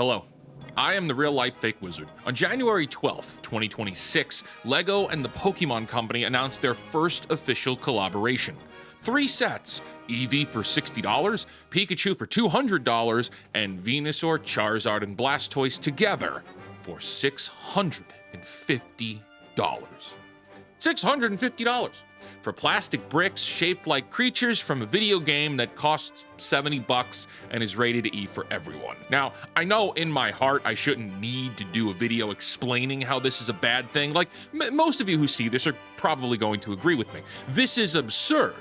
Hello, I am the real-life fake wizard. On January 12th, 2026, LEGO and the Pokémon Company announced their first official collaboration. 3 sets, Eevee for $60, Pikachu for $200, and Venusaur, Charizard, and Blastoise together for $650. $650 for plastic bricks shaped like creatures from a video game that costs $70 and is rated E for everyone. Now, I know in my heart I shouldn't need to do a video explaining how this is a bad thing. Like, most of you who see this are probably going to agree with me. This is absurd,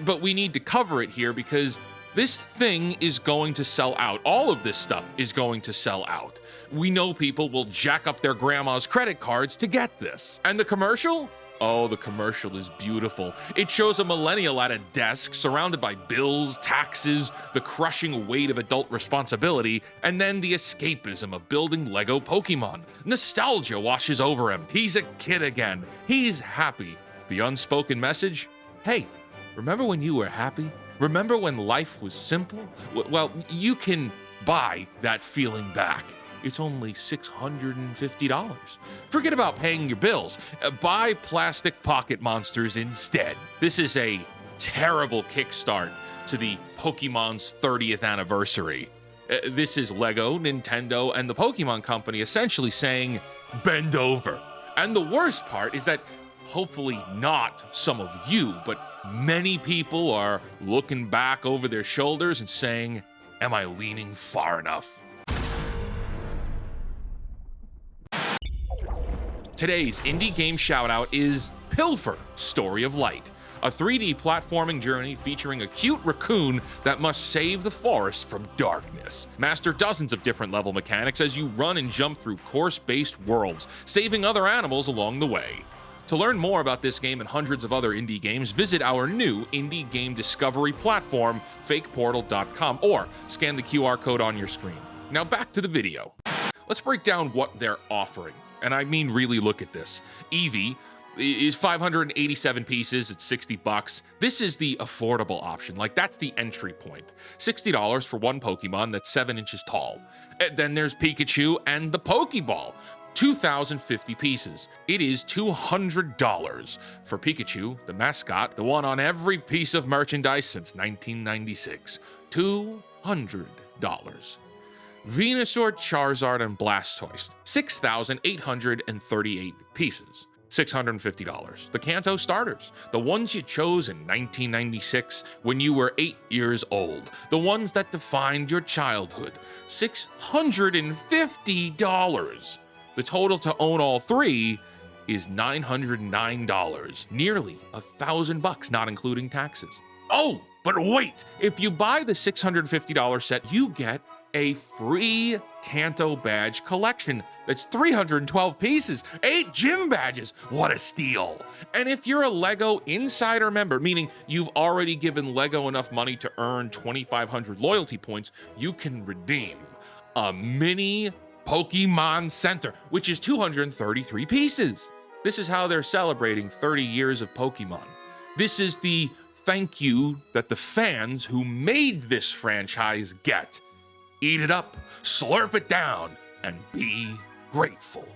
but we need to cover it here because this thing is going to sell out. All of this stuff is going to sell out. We know people will jack up their grandma's credit cards to get this. And the commercial? Oh, the commercial is beautiful. It shows a millennial at a desk surrounded by bills, taxes, the crushing weight of adult responsibility, and then the escapism of building LEGO Pokémon. Nostalgia washes over him. He's a kid again. He's happy. The unspoken message? Hey, remember when you were happy? Remember when life was simple? Well, you can buy that feeling back. It's only $650. Forget about paying your bills. Buy plastic pocket monsters instead. This is a terrible kickstart to the Pokemon's 30th anniversary. This is LEGO, Nintendo, and the Pokémon Company essentially saying, bend over. And the worst part is that hopefully not some of you, but many people are looking back over their shoulders and saying, am I leaning far enough? Today's indie game shoutout is Pilfer, Story of Light, a 3D platforming journey featuring a cute raccoon that must save the forest from darkness. Master dozens of different level mechanics as you run and jump through course-based worlds, saving other animals along the way. To learn more about this game and hundreds of other indie games, visit our new indie game discovery platform, fakeportal.com, or scan the QR code on your screen. Now back to the video. Let's break down what they're offering. And I mean, really look at this. Eevee is 587 pieces at $60. This is the affordable option. Like, that's the entry point. $60 for one Pokemon that's 7 inches tall. And then there's Pikachu and the Pokeball. 2,050 pieces. It is $200 for Pikachu, the mascot, the one on every piece of merchandise since 1996. $200. Venusaur, Charizard, and Blastoise, 6,838 pieces, $650. The Kanto starters, the ones you chose in 1996 when you were 8 years old, the ones that defined your childhood, $650. The total to own all 3 is $909, nearly $1,000, not including taxes. Oh, but wait, if you buy the $650 set, you get a free Kanto badge collection that's 312 pieces, 8 gym badges. What a steal. And if you're a LEGO Insider member, meaning you've already given LEGO enough money to earn 2,500 loyalty points, you can redeem a mini Pokemon Center, which is 233 pieces. This is how they're celebrating 30 years of Pokemon. This is the thank you that the fans who made this franchise get. Eat it up, slurp it down, and be grateful.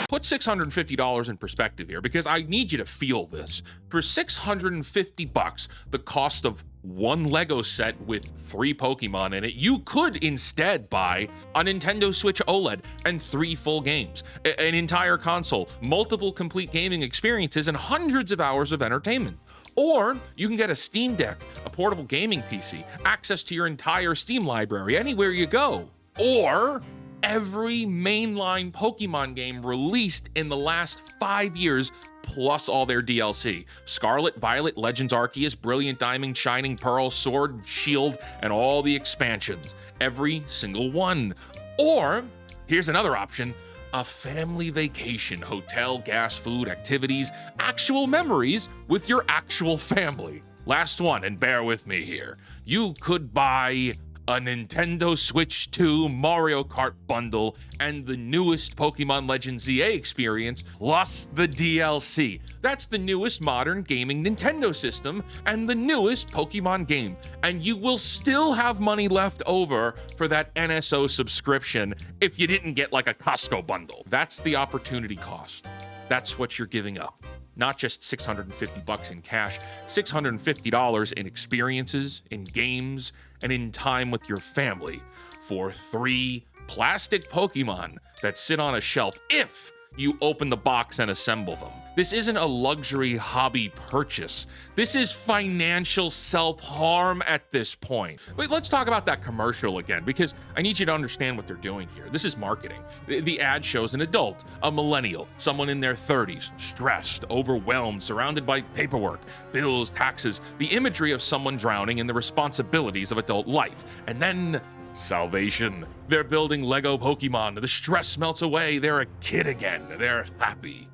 Put $650 in perspective here because I need you to feel this. For $650, the cost of one LEGO set with 3 Pokemon in it, you could instead buy a Nintendo Switch OLED and 3 full games, an entire console, multiple complete gaming experiences, and hundreds of hours of entertainment. Or you can get a Steam Deck, a portable gaming PC, access to your entire Steam library anywhere you go. Or every mainline Pokemon game released in the last 5 years, plus all their DLC. Scarlet, Violet, Legends Arceus, Brilliant Diamond, Shining Pearl, Sword, Shield, and all the expansions. Every single one. Or, here's another option, a family vacation, hotel, gas, food, activities, actual memories with your actual family. Last one, and bear with me here. You could buy a Nintendo Switch 2 Mario Kart bundle, and the newest Pokemon Legends ZA experience, plus the DLC. That's the newest modern gaming Nintendo system and the newest Pokemon game. And you will still have money left over for that NSO subscription if you didn't get like a Costco bundle. That's the opportunity cost. That's what you're giving up. Not just $650 in cash, $650 in experiences, in games, and in time with your family for 3 plastic Pokemon that sit on a shelf if you open the box and assemble them. This isn't a luxury hobby purchase. This is financial self-harm at this point. But let's talk about that commercial again, because I need you to understand what they're doing here. This is marketing. The ad shows an adult, a millennial, someone in their 30s, stressed, overwhelmed, surrounded by paperwork, bills, taxes, the imagery of someone drowning in the responsibilities of adult life. And then salvation. They're building LEGO Pokémon. The stress melts away. They're a kid again. They're happy.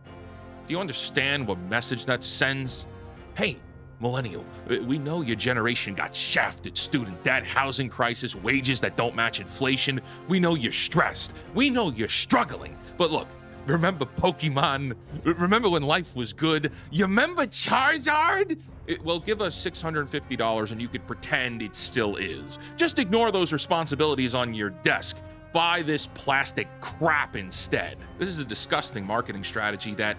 Do you understand what message that sends? Hey, millennial, we know your generation got shafted. Student debt, housing crisis, wages that don't match inflation. We know you're stressed. We know you're struggling. But look, remember Pokemon? Remember when life was good? You remember Charizard? Well, give us $650 and you could pretend it still is. Just ignore those responsibilities on your desk. Buy this plastic crap instead. This is a disgusting marketing strategy that,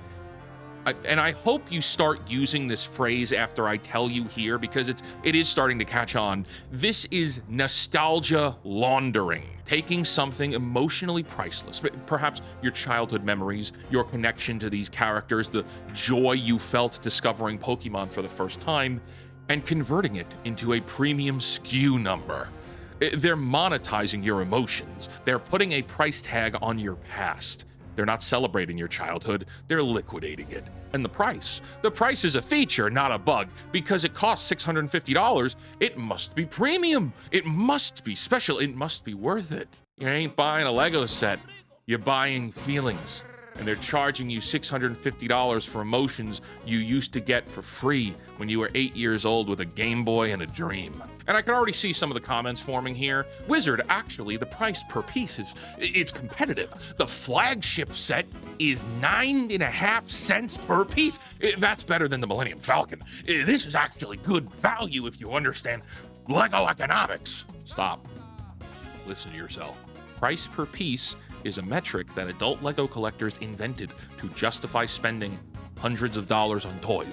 and I hope you start using this phrase after I tell you here, because it is starting to catch on. This is nostalgia laundering. Taking something emotionally priceless, perhaps your childhood memories, your connection to these characters, the joy you felt discovering Pokemon for the first time, and converting it into a premium SKU number. They're monetizing your emotions. They're putting a price tag on your past. They're not celebrating your childhood, they're liquidating it. And the price is a feature, not a bug. Because it costs $650, it must be premium. It must be special. It must be worth it. You ain't buying a Lego set, you're buying feelings. And they're charging you $650 for emotions you used to get for free when you were 8 years old with a Game Boy and a dream. And I can already see some of the comments forming here. Wizard, actually, the price per piece it's competitive. The flagship set is 9.5 cents per piece. That's better than the Millennium Falcon. This is actually good value if you understand Lego economics. Stop. Listen to yourself. Price per piece is a metric that adult LEGO collectors invented to justify spending hundreds of dollars on toys.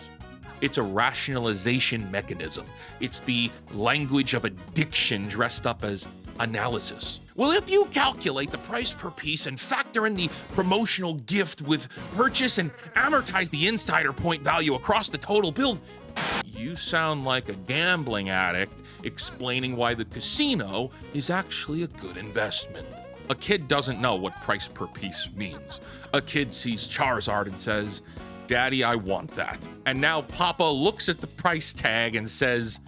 It's a rationalization mechanism. It's the language of addiction dressed up as analysis. Well, if you calculate the price per piece and factor in the promotional gift with purchase and amortize the insider point value across the total bill, you sound like a gambling addict explaining why the casino is actually a good investment. A kid doesn't know what price per piece means. A kid sees Charizard and says, "Daddy, I want that." And now Papa looks at the price tag and says,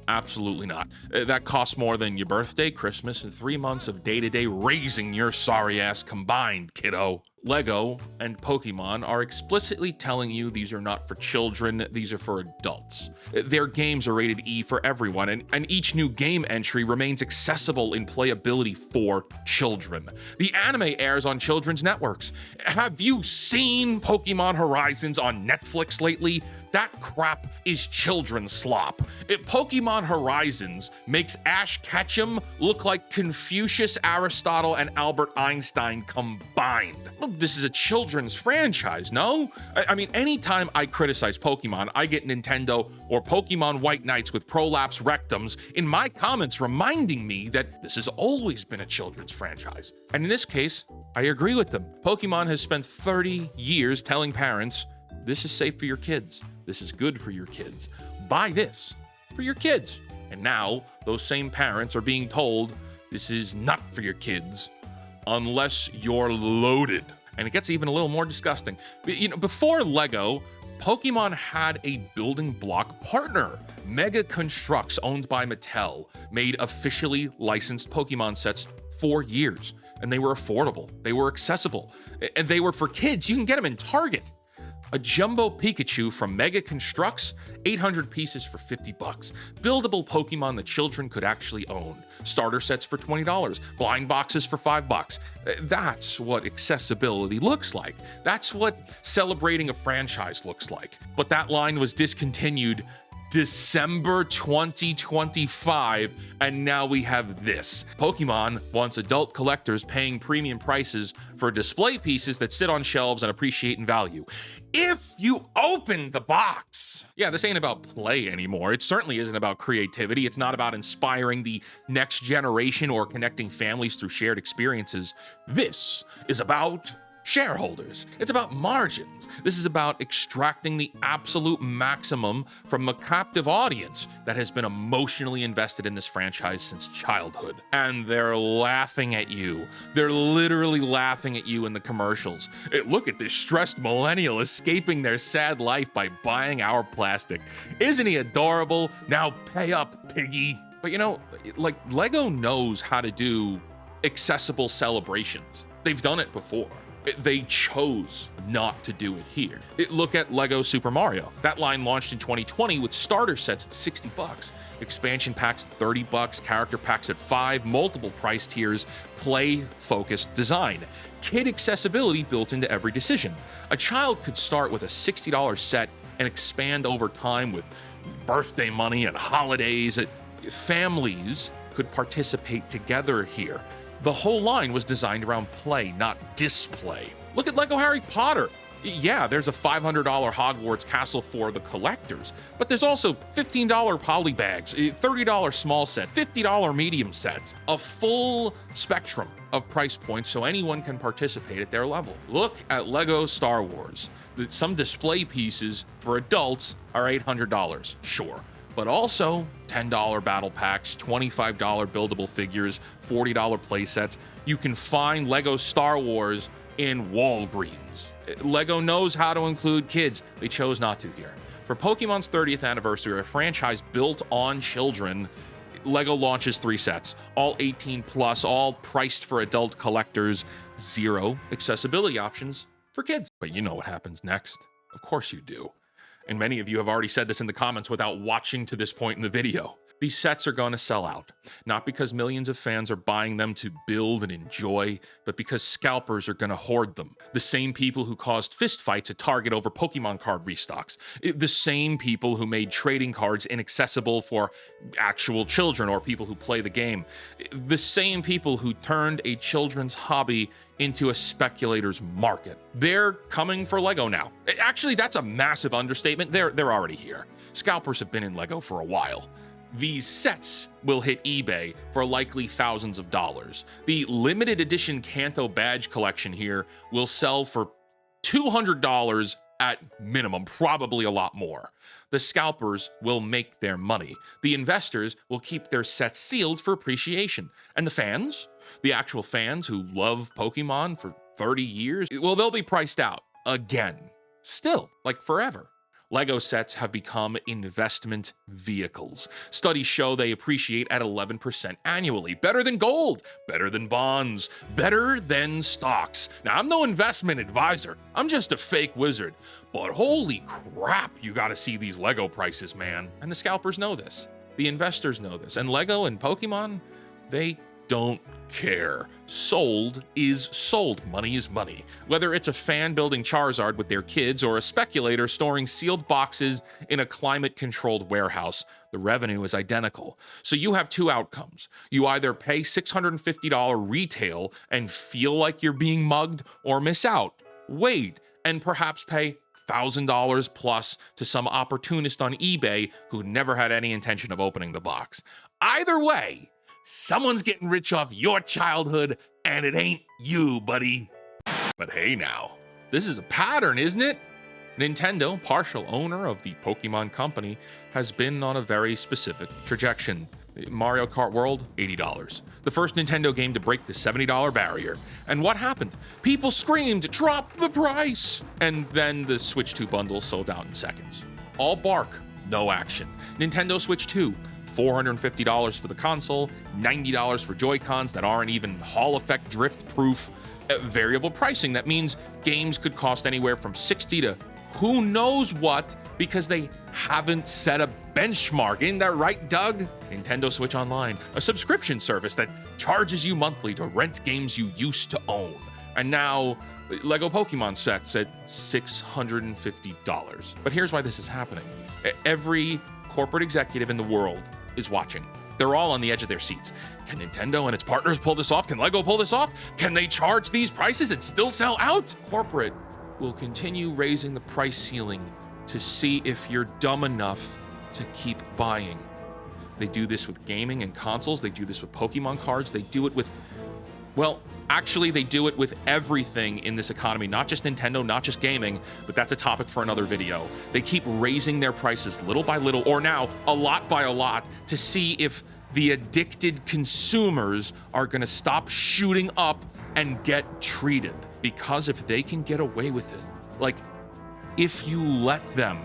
"Absolutely not. That costs more than your birthday, Christmas, and 3 months of day-to-day raising your sorry ass combined, kiddo." LEGO and Pokemon are explicitly telling you these are not for children, these are for adults. Their games are rated E for everyone, and each new game entry remains accessible in playability for children. The anime airs on children's networks. Have you seen Pokemon Horizons on Netflix lately? That crap is children's slop. Pokemon Horizons makes Ash Ketchum look like Confucius, Aristotle, and Albert Einstein combined. This is a children's franchise, no? I mean, anytime I criticize Pokemon, I get Nintendo or Pokemon White Knights with prolapse rectums in my comments reminding me that this has always been a children's franchise. And in this case, I agree with them. Pokemon has spent 30 years telling parents, this is safe for your kids. This is good for your kids. Buy this for your kids. And now those same parents are being told this is not for your kids unless you're loaded. And it gets even a little more disgusting. You know, before LEGO, Pokemon had a building block partner. Mega Constructs, owned by Mattel, made officially licensed Pokemon sets for years. And they were affordable. They were accessible. And they were for kids. You can get them in Target. A jumbo Pikachu from Mega Constructs, 800 pieces for 50 bucks. Buildable Pokemon that children could actually own. Starter sets for $20. Blind boxes for $5. That's what accessibility looks like. That's what celebrating a franchise looks like. But that line was discontinued December 2025, and now we have this. Pokemon wants adult collectors paying premium prices for display pieces that sit on shelves and appreciate in value. If you open the box. Yeah, this ain't about play anymore. It certainly isn't about creativity. It's not about inspiring the next generation or connecting families through shared experiences. This is about shareholders. It's about margins. This is about extracting the absolute maximum from a captive audience that has been emotionally invested in this franchise since childhood. And they're laughing at you. They're literally laughing at you in the commercials. Hey, look at this stressed millennial escaping their sad life by buying our plastic. Isn't he adorable? Now pay up, piggy. But you know, like, LEGO knows how to do accessible celebrations. They've done it before. They chose not to do it here. Look at LEGO Super Mario. That line launched in 2020 with starter sets at 60 bucks, expansion packs at 30 bucks, character packs at 5, multiple price tiers, play-focused design. Kid accessibility built into every decision. A child could start with a $60 set and expand over time with birthday money and holidays. Families could participate together here. The whole line was designed around play, not display. Look at LEGO Harry Potter. Yeah, there's a $500 Hogwarts castle for the collectors, but there's also $15 poly bags, $30 small set, $50 medium sets, a full spectrum of price points so anyone can participate at their level. Look at LEGO Star Wars. Some display pieces for adults are $800, sure. But also $10 battle packs, $25 buildable figures, $40 playsets. You can find LEGO Star Wars in Walgreens. LEGO knows how to include kids. They chose not to here. For Pokemon's 30th anniversary, a franchise built on children, LEGO launches 3 sets, all 18 plus, all priced for adult collectors, 0 accessibility options for kids. But you know what happens next. Of course you do. And many of you have already said this in the comments without watching to this point in the video. These sets are going to sell out, not because millions of fans are buying them to build and enjoy, but because scalpers are going to hoard them. The same people who caused fistfights at Target over Pokemon card restocks. The same people who made trading cards inaccessible for actual children or people who play the game. The same people who turned a children's hobby into a speculator's market. They're coming for LEGO now. Actually, that's a massive understatement. They're already here. Scalpers have been in LEGO for a while. These sets will hit eBay for likely thousands of dollars. The limited edition Kanto badge collection here will sell for $200 at minimum, probably a lot more. The scalpers will make their money. The investors will keep their sets sealed for appreciation. And the fans, the actual fans who love Pokemon for 30 years, well, they'll be priced out again. Still, like forever. LEGO sets have become investment vehicles. Studies show they appreciate at 11% annually. Better than gold, better than bonds, better than stocks. Now, I'm no investment advisor. I'm just a fake wizard. But holy crap, you gotta see these LEGO prices, man. And the scalpers know this. The investors know this. And LEGO and Pokemon, they don't care. Sold is sold. Money is money. Whether it's a fan building Charizard with their kids or a speculator storing sealed boxes in a climate-controlled warehouse, the revenue is identical. So you have 2 outcomes. You either pay $650 retail and feel like you're being mugged, or miss out. Wait, and perhaps pay $1,000 plus to some opportunist on eBay who never had any intention of opening the box. Either way, someone's getting rich off your childhood, and it ain't you, buddy. But hey now, this is a pattern, isn't it? Nintendo, partial owner of the Pokémon Company, has been on a very specific trajectory. Mario Kart World, $80. The first Nintendo game to break the $70 barrier. And what happened? People screamed, drop the price! And then the Switch 2 bundle sold out in seconds. All bark, no action. Nintendo Switch 2, $450 for the console, $90 for Joy-Cons that aren't even Hall effect drift proof. Variable pricing, that means games could cost anywhere from $60 to who knows what, because they haven't set a benchmark. Isn't that right, Doug? Nintendo Switch Online, a subscription service that charges you monthly to rent games you used to own. And now, LEGO Pokemon sets at $650. But here's why this is happening. Every corporate executive in the world is watching. They're all on the edge of their seats. Can Nintendo and its partners pull this off? Can LEGO pull this off? Can they charge these prices and still sell out? Corporate will continue raising the price ceiling to see if you're dumb enough to keep buying. They do this with gaming and consoles. They do this with Pokemon cards. They do it with, well, actually, they do it with everything in this economy, not just Nintendo, not just gaming, but that's a topic for another video. They keep raising their prices little by little, or now a lot by a lot, to see if the addicted consumers are gonna stop shooting up and get treated. Because if they can get away with it, like, if you let them,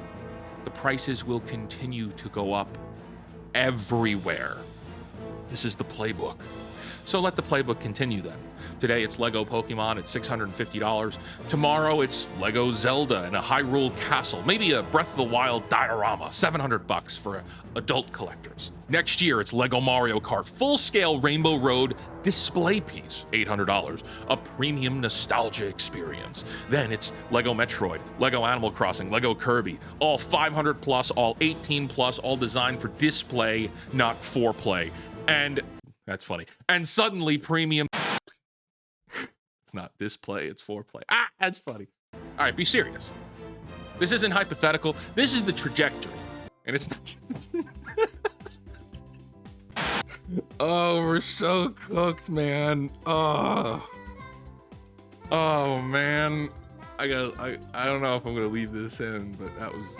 the prices will continue to go up everywhere. This is the playbook. So let the playbook continue then. Today it's LEGO Pokemon at $650. Tomorrow it's LEGO Zelda and a Hyrule Castle. Maybe a Breath of the Wild diorama, $700 for adult collectors. Next year it's LEGO Mario Kart full-scale Rainbow Road display piece, $800. A premium nostalgia experience. Then it's LEGO Metroid, LEGO Animal Crossing, LEGO Kirby, all 500 plus, all 18 plus, all designed for display, not foreplay. And that's funny. And suddenly premium. It's not display, it's foreplay. Ah, that's funny. All right, be serious. This isn't hypothetical. This is the trajectory. And it's not just. Oh, we're so cooked, man. Oh man. I don't know if I'm gonna leave this in, but that was.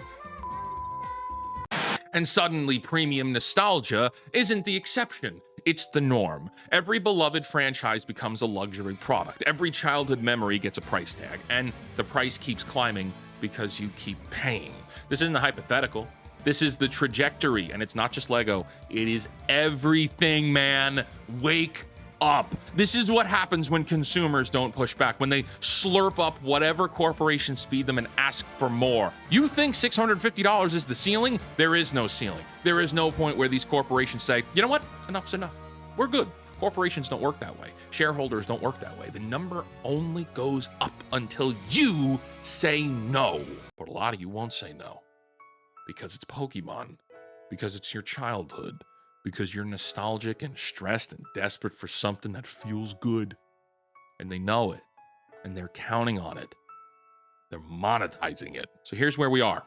And suddenly premium nostalgia isn't the exception. It's the norm. Every beloved franchise becomes a luxury product. Every childhood memory gets a price tag, and the price keeps climbing because you keep paying. This isn't a hypothetical. This is the trajectory, and it's not just LEGO. It is everything, man. Wake up. This is what happens when consumers don't push back, when they slurp up whatever corporations feed them and ask for more. You think $650 is the ceiling? There is no ceiling. There is no point where these corporations say, you know what? Enough's enough. We're good. Corporations don't work that way. Shareholders don't work that way. The number only goes up until you say no. But a lot of you won't say no because it's Pokemon, because it's your childhood, because you're nostalgic and stressed and desperate for something that feels good. And they know it, and they're counting on it. They're monetizing it. So here's where we are.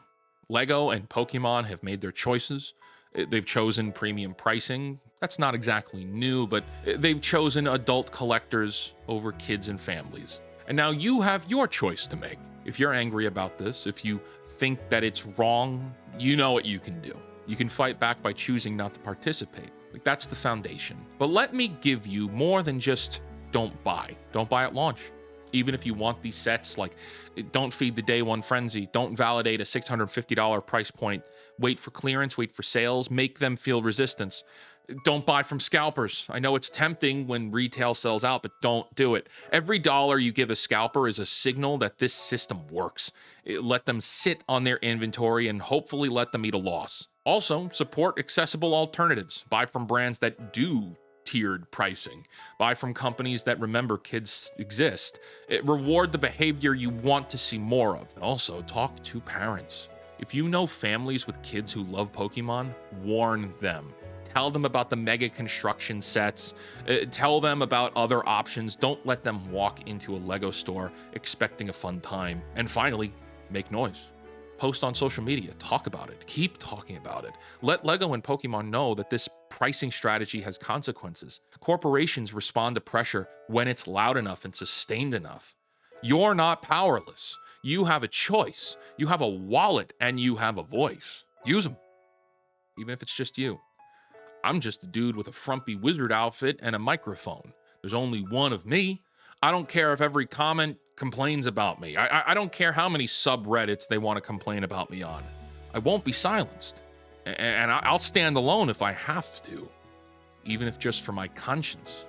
LEGO and Pokemon have made their choices. They've chosen premium pricing. That's not exactly new, but they've chosen adult collectors over kids and families. And now you have your choice to make. If you're angry about this, if you think that it's wrong, you know what you can do. You can fight back by choosing not to participate. Like, that's the foundation. But let me give you more than just don't buy. Don't buy at launch. Even if you want these sets, like, don't feed the day one frenzy. Don't validate a $650 price point. Wait for clearance, wait for sales, make them feel resistance. Don't buy from scalpers. I know it's tempting when retail sells out, but don't do it. Every dollar you give a scalper is a signal that this system works. Let them sit on their inventory and hopefully let them eat a loss. Also, support accessible alternatives. Buy from brands that do tiered pricing. Buy from companies that remember kids exist. Reward the behavior you want to see more of. And also, talk to parents. If you know families with kids who love Pokemon, warn them. Tell them about the Mega construction sets. Tell them about other options. Don't let them walk into a LEGO store expecting a fun time. And finally, make noise. Post on social media, talk about it, keep talking about it. Let LEGO and Pokemon know that this pricing strategy has consequences. Corporations respond to pressure when it's loud enough and sustained enough. You're not powerless. You have a choice. You have a wallet and you have a voice. Use them, even if it's just you. I'm just a dude with a frumpy wizard outfit and a microphone. There's only one of me. I don't care if every comment complains about me. I don't care how many subreddits they want to complain about me on. I won't be silenced. And I'll stand alone if I have to, even if just for my conscience.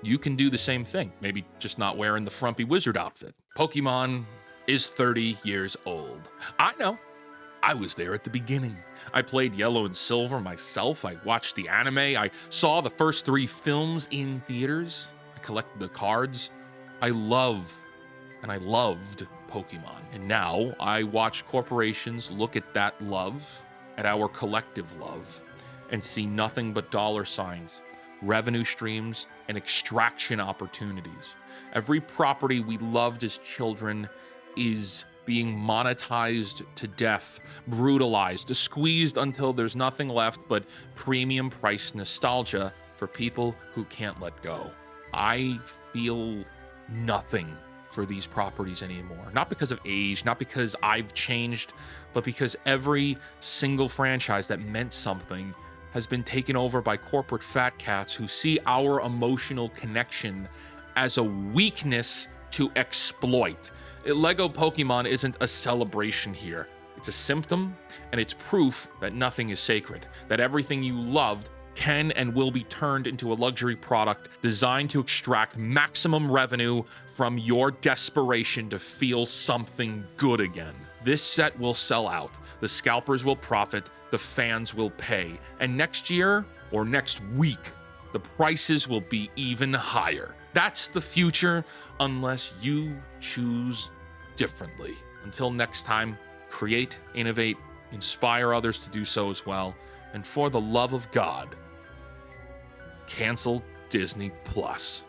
You can do the same thing, maybe just not wearing the frumpy wizard outfit. Pokemon, is 30 years old. I know. I was there at the beginning. I played Yellow and Silver myself. I watched the anime. I saw the first 3 films in theaters. I collected the cards. I loved Pokemon. And now I watch corporations look at that love, at our collective love, and see nothing but dollar signs, revenue streams, and extraction opportunities. Every property we loved as children is being monetized to death, brutalized, squeezed until there's nothing left but premium price nostalgia for people who can't let go. I feel nothing for these properties anymore. Not because of age, not because I've changed, but because every single franchise that meant something has been taken over by corporate fat cats who see our emotional connection as a weakness to exploit. LEGO Pokemon isn't a celebration here. It's a symptom, and it's proof that nothing is sacred, that everything you loved can and will be turned into a luxury product designed to extract maximum revenue from your desperation to feel something good again. This set will sell out, the scalpers will profit, the fans will pay, and next year, or next week, the prices will be even higher. That's the future, unless you choose differently. Until next time, create, innovate, inspire others to do so as well, and for the love of God, cancel Disney Plus.